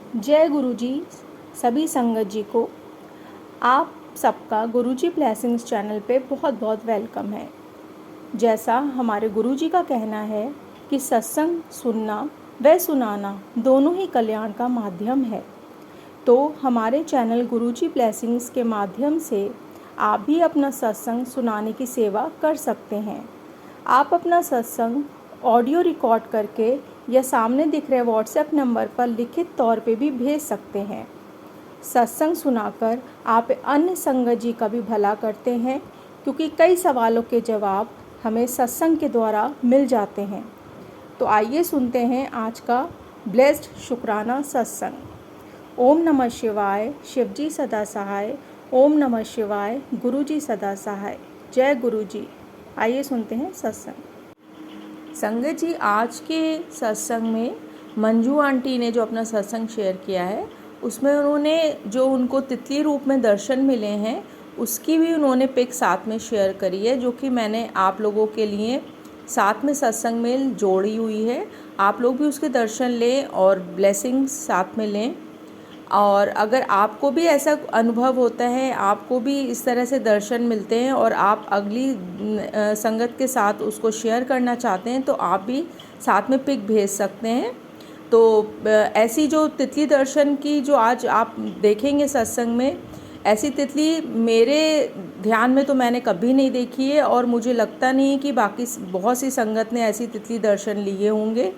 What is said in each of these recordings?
जय गुरु जी। सभी संगत जी को आप सबका गुरु जी ब्लेसिंग्स चैनल पे बहुत बहुत वेलकम है। जैसा हमारे गुरु जी का कहना है कि सत्संग सुनना व सुनाना दोनों ही कल्याण का माध्यम है, तो हमारे चैनल गुरु जी ब्लेसिंग्स के माध्यम से आप भी अपना सत्संग सुनाने की सेवा कर सकते हैं। आप अपना सत्संग ऑडियो रिकॉर्ड करके या सामने दिख रहे व्हाट्सएप नंबर पर लिखित तौर पे भी भेज सकते हैं। सत्संग सुनाकर आप अन्य संगत जी का भी भला करते हैं, क्योंकि कई सवालों के जवाब हमें सत्संग के द्वारा मिल जाते हैं। तो आइए सुनते हैं आज का ब्लेस्ड शुक्राना सत्संग। ओम नमः शिवाय, शिवजी सदा सहाय। ओम नमः शिवाय, गुरु जी सदा सहाय। जय गुरु जी। आइए सुनते हैं सत्संग। संगत जी, आज के सत्संग में मंजू आंटी ने जो अपना सत्संग शेयर किया है, उसमें उन्होंने जो उनको तितली रूप में दर्शन मिले हैं, उसकी भी उन्होंने पिक साथ में शेयर करी है, जो कि मैंने आप लोगों के लिए साथ में सत्संग में जोड़ी हुई है। आप लोग भी उसके दर्शन लें और ब्लेसिंग्स साथ में लें। और अगर आपको भी ऐसा अनुभव होता है, आपको भी इस तरह से दर्शन मिलते हैं और आप अगली संगत के साथ उसको शेयर करना चाहते हैं, तो आप भी साथ में पिक भेज सकते हैं। तो ऐसी जो तितली दर्शन की जो आज आप देखेंगे सत्संग में, ऐसी तितली मेरे ध्यान में तो मैंने कभी नहीं देखी है, और मुझे लगता नहीं है कि बाकी बहुत सी संगत ने ऐसी तितली दर्शन लिए होंगे।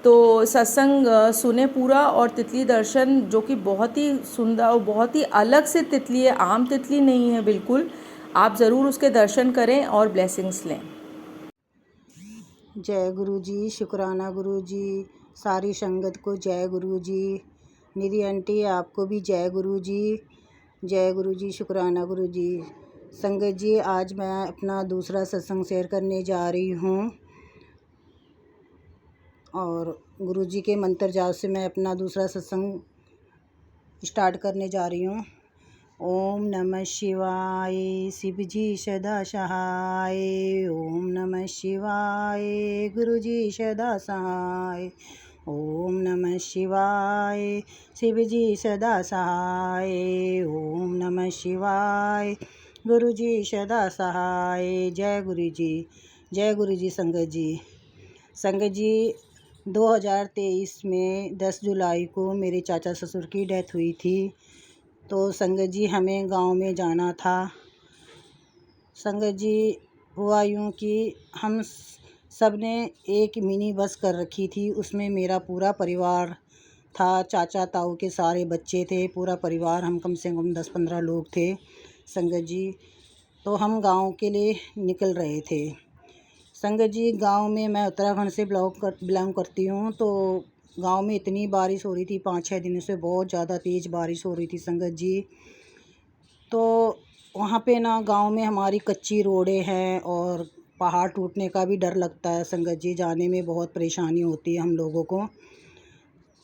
तो सत्संग सुने पूरा, और तितली दर्शन जो कि बहुत ही सुंदर और बहुत ही अलग से तितली है, आम तितली नहीं है बिल्कुल। आप ज़रूर उसके दर्शन करें और ब्लेसिंग्स लें। जय गुरु जी, शुक्राना गुरु जी, सारी संगत को जय गुरु जी। निधि आंटी आपको भी जय गुरु जी। जय गुरु जी, शुक्राना गुरु जी। संगत जी, आज मैं अपना दूसरा सत्संग शेयर करने जा रही हूँ, और गुरु जी के मंत्र जाप से मैं अपना दूसरा सत्संग स्टार्ट करने जा रही हूँ। ओम नमः शिवाय, शिव जी सदा सहाय। ओम नमः शिवाय, गुरु जी सदा सहाय। ओम नमः शिवाय, शिव जी सदा सहाय। ओम नमः शिवाय, गुरु जी सदा सहाय। जय गुरु जी, जय गुरु जी। संगत जी, संगत जी, 2023 में 10 जुलाई को मेरे चाचा ससुर की डेथ हुई थी। तो संगत जी, हमें गांव में जाना था। संगत जी, हुआ यूँ कि हम सब ने एक मिनी बस कर रखी थी, उसमें मेरा पूरा परिवार था। चाचा ताऊ के सारे बच्चे थे, पूरा परिवार, हम कम से कम 10-15 लोग थे। संगत जी, तो हम गांव के लिए निकल रहे थे। संगत जी, गांव में, मैं उत्तराखंड से बिलोंग करती हूँ, तो गांव में इतनी बारिश हो रही थी, 5-6 दिनों से बहुत ज़्यादा तेज़ बारिश हो रही थी संगत जी। तो वहाँ पे ना, गांव में हमारी कच्ची रोडें हैं और पहाड़ टूटने का भी डर लगता है संगत जी, जाने में बहुत परेशानी होती है हम लोगों को।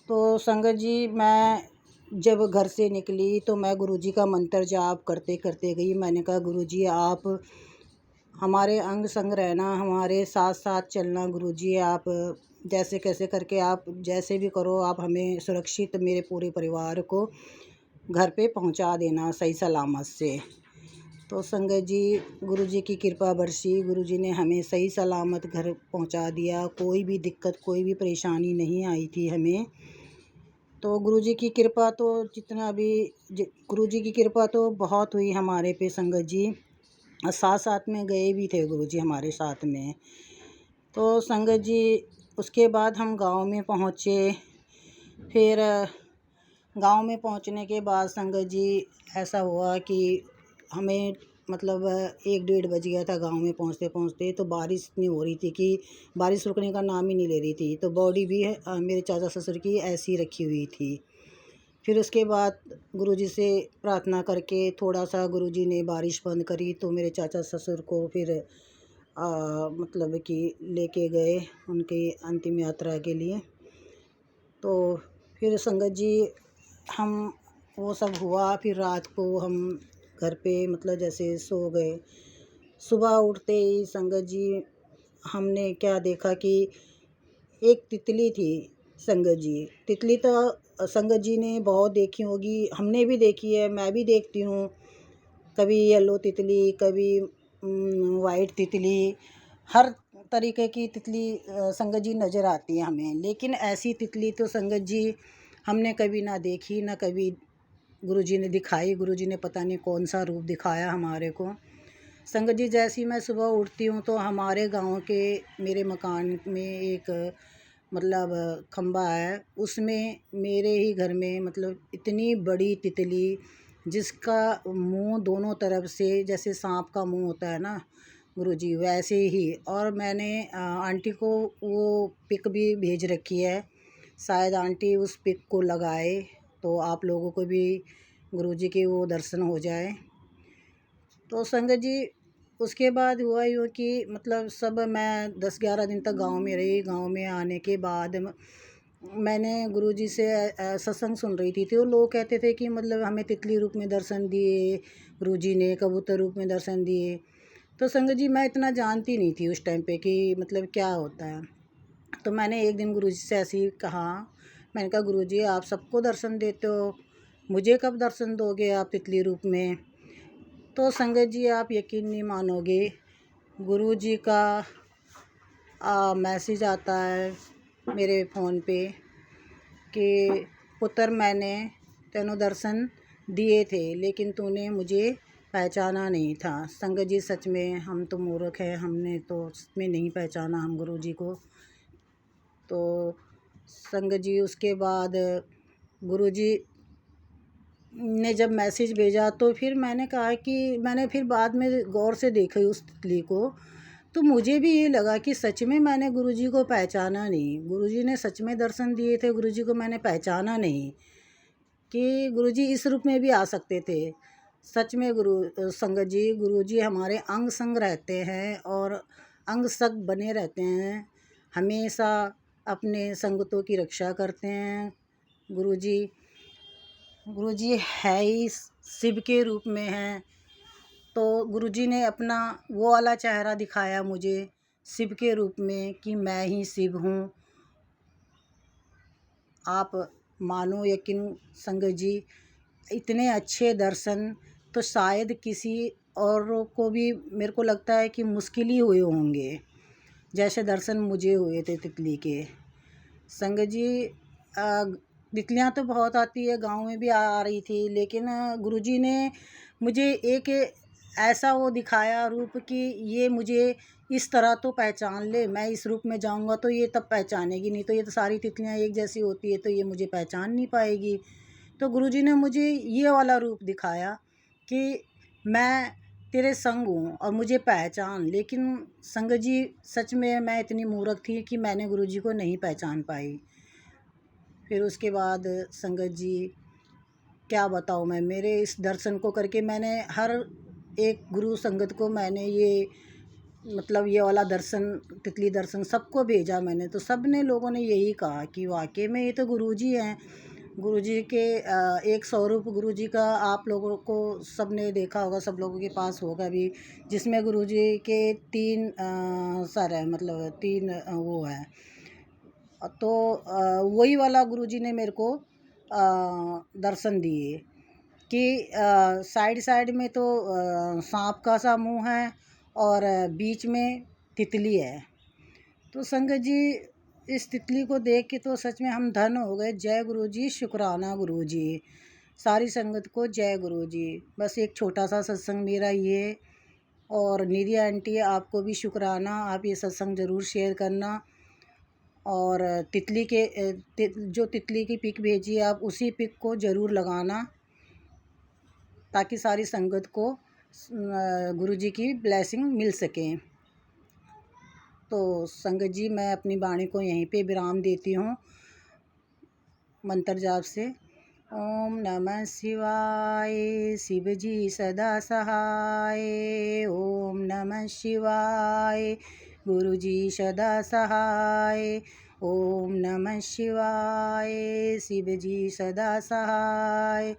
तो संगत जी, मैं जब घर से निकली तो मैं गुरुजी का मंत्र जाप करते करते गई। मैंने कहा, गुरुजी आप हमारे अंग संग रहना, हमारे साथ साथ चलना। गुरुजी आप जैसे कैसे करके, आप जैसे भी करो, आप हमें सुरक्षित, मेरे पूरे परिवार को घर पे पहुंचा देना सही सलामत से। तो संगत जी, गुरुजी की कृपा बरसी, गुरुजी ने हमें सही सलामत घर पहुंचा दिया। कोई भी दिक्कत, कोई भी परेशानी नहीं आई थी हमें। तो गुरुजी की कृपा तो जितना भी गुरुजी की कृपा तो बहुत हुई हमारे पे संगत जी। साथ साथ में गए भी थे गुरुजी हमारे साथ में। तो संगत जी, उसके बाद हम गांव में पहुँचे। फिर गांव में पहुंचने के बाद संगत जी, ऐसा हुआ कि हमें मतलब 1-1:30 बज गया था गांव में पहुंचते पहुंचते। तो बारिश इतनी हो रही थी कि बारिश रुकने का नाम ही नहीं ले रही थी। तो बॉडी भी मेरे चाचा ससुर की ऐसी रखी हुई थी। फिर उसके बाद गुरुजी से प्रार्थना करके थोड़ा सा गुरुजी ने बारिश बंद करी, तो मेरे चाचा ससुर को फिर मतलब कि लेके गए उनकी अंतिम यात्रा के लिए। तो फिर संगत जी, हम वो सब हुआ। फिर रात को हम घर पे मतलब जैसे सो गए। सुबह उठते ही संगत जी, हमने क्या देखा कि एक तितली थी संगत जी। तितली तो संगत जी ने बहुत देखी होगी, हमने भी देखी है, मैं भी देखती हूँ। कभी येलो तितली, कभी वाइट तितली, हर तरीके की तितली संगत जी नज़र आती है हमें। लेकिन ऐसी तितली तो संगत जी हमने कभी ना देखी, ना कभी गुरुजी ने दिखाई। गुरुजी ने पता नहीं कौन सा रूप दिखाया हमारे को। संगत जी जैसी मैं सुबह उठती हूँ तो हमारे गांव के मेरे मकान में एक मतलब खंबा है, उसमें मेरे ही घर में मतलब इतनी बड़ी तितली जिसका मुंह दोनों तरफ से जैसे सांप का मुंह होता है ना गुरुजी, वैसे ही। और मैंने आंटी को वो पिक भी भेज रखी है, शायद आंटी उस पिक को लगाए तो आप लोगों को भी गुरुजी के वो दर्शन हो जाए। तो संगत जी उसके बाद हुआ यूँ कि मतलब सब मैं 10-11 दिन तक गांव में रही। गांव में आने के बाद मैंने गुरुजी से सत्संग सुन रही थी, तो लोग कहते थे कि मतलब हमें तितली रूप में दर्शन दिए गुरुजी ने, कबूतर रूप में दर्शन दिए। तो संगत जी मैं इतना जानती नहीं थी उस टाइम पे कि मतलब क्या होता है। तो मैंने एक दिन गुरुजी से ऐसे ही कहा, मैंने कहा गुरुजी आप सबको दर्शन देते हो, मुझे कब दर्शन दोगे आप तितली रूप में। तो संगत जी आप यकीन नहीं मानोगे, गुरुजी का मैसेज आता है मेरे फ़ोन पे कि पुत्र मैंने तेनों दर्शन दिए थे लेकिन तूने मुझे पहचाना नहीं था। संगत जी सच में हम तो मूर्ख हैं, हमने तो सच में नहीं पहचाना हम गुरुजी को। तो संगत जी उसके बाद गुरुजी ने जब मैसेज भेजा तो फिर मैंने कहा कि मैंने फिर बाद में गौर से देखा उस तितली को, तो मुझे भी ये लगा कि सच में मैंने गुरुजी को पहचाना नहीं। गुरुजी ने सच में दर्शन दिए थे, गुरुजी को मैंने पहचाना नहीं कि गुरुजी इस रूप में भी आ सकते थे। सच में संगत जी गुरुजी हमारे अंग संग रहते हैं और अंग संग बने रहते हैं, हमेशा अपने संगतों की रक्षा करते हैं। गुरुजी है ही शिव के रूप में हैं। तो गुरुजी ने अपना वो वाला चेहरा दिखाया मुझे शिव के रूप में कि मैं ही शिव हूँ। आप मानो यकीन संगत जी, इतने अच्छे दर्शन तो शायद किसी और को भी मेरे को लगता है कि मुश्किल ही हुए होंगे जैसे दर्शन मुझे हुए थे तितली के। संगत जी तितलियाँ तो बहुत आती है, गांव में भी आ रही थी, लेकिन गुरुजी ने मुझे एक ऐसा वो दिखाया रूप कि ये मुझे इस तरह तो पहचान ले, मैं इस रूप में जाऊंगा तो ये तब पहचानेगी, नहीं तो ये तो सारी तितलियाँ एक जैसी होती है तो ये मुझे पहचान नहीं पाएगी। तो गुरुजी ने मुझे ये वाला रूप दिखाया कि मैं तेरे संग हूँ और मुझे पहचान। लेकिन संगत जी सच में मैं इतनी मूर्ख थी कि मैंने गुरुजी को नहीं पहचान पाई। फिर उसके बाद संगत जी क्या बताऊँ मैं, मेरे इस दर्शन को करके मैंने हर एक गुरु संगत को मैंने ये मतलब ये वाला दर्शन तितली दर्शन सबको भेजा मैंने, तो सब ने लोगों ने यही कहा कि वाकई में ये तो गुरुजी हैं। गुरुजी के एक स्वरूप गुरुजी का आप लोगों को सब ने देखा होगा, सब लोगों के पास होगा भी, जिसमें गुरुजी के 3 सर है, मतलब 3 वो है। तो वही वाला गुरुजी ने मेरे को दर्शन दिए कि साइड साइड में तो सांप का सा मुंह है और बीच में तितली है। तो संगत जी इस तितली को देख के तो सच में हम धन्य हो गए। जय गुरुजी, शुक्राना गुरुजी, सारी संगत को जय गुरुजी। बस एक छोटा सा सत्संग मेरा ये। और निधि आंटी आपको भी शुक्राना, आप ये सत्संग ज़रूर शेयर करना। और तितली के जो तितली की पिक भेजी आप उसी पिक को ज़रूर लगाना ताकि सारी संगत को गुरुजी की ब्लेसिंग मिल सके। तो संगत जी मैं अपनी वाणी को यहीं पे विराम देती हूँ मंत्र जाप से। ओम नमः शिवाय, शिव जी सदा सहाय। ओम नमः शिवाय, गुरु जी सदा सहाय। ओम नमः शिवाय, शिव जी सदा सहाय।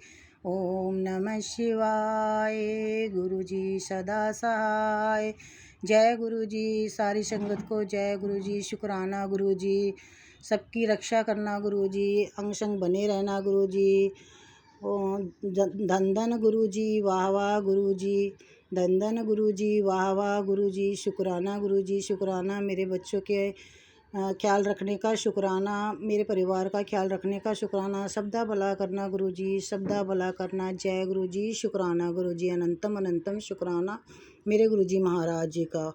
ओम नमः शिवाय, गुरु जी सदा सहाय। जय गुरु जी, सारी संगत को जय गुरु जी, शुक्राना गुरु जी। सबकी रक्षा करना गुरुजी, अंग संग बने रहना गुरुजी। धन धन गुरुजी, वाह वाह गुरुजी, धन धन गुरुजी, वाह वाह गुरुजी। शुक्राना गुरुजी, शुक्राना मेरे बच्चों के ख्याल रखने का, शुक्राना मेरे परिवार का ख्याल रखने का, शुक्राना सबदा भला करना गुरुजी, सबदा भला करना। जय गुरुजी, शुक्राना गुरुजी, अनंतम अनंतम शुक्राना मेरे गुरुजी महाराज जी का।